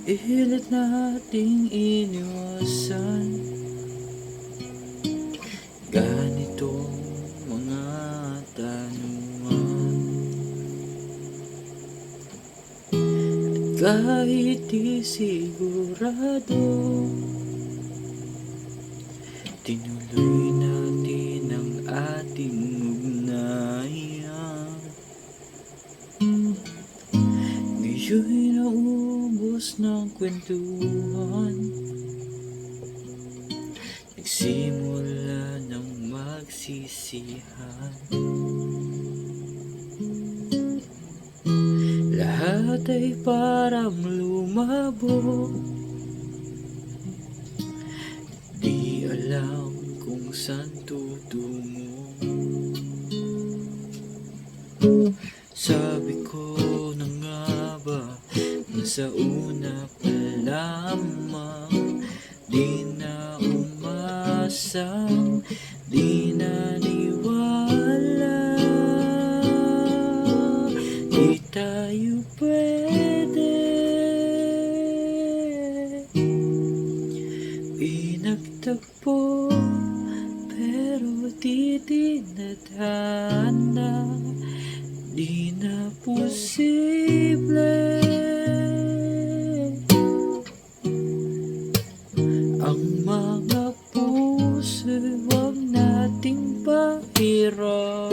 Pilit nating iniwasan ganitong mga tanungan. At kahit di sigurado, tinuloy natin ang ating ugnayan. Ngayon'y naubos ng kwentuhan, nagsimula ng magsisihan. Lahat ay parang lumabo, di alam kung saan tutungo. Sabi ko na nga ba na sa una pa lamang di na umasang, di naniwala, di tayo pwede. Pinagtagpo pero di tinadhana, di na posible. Ang mga puso huwag nating pahirapan.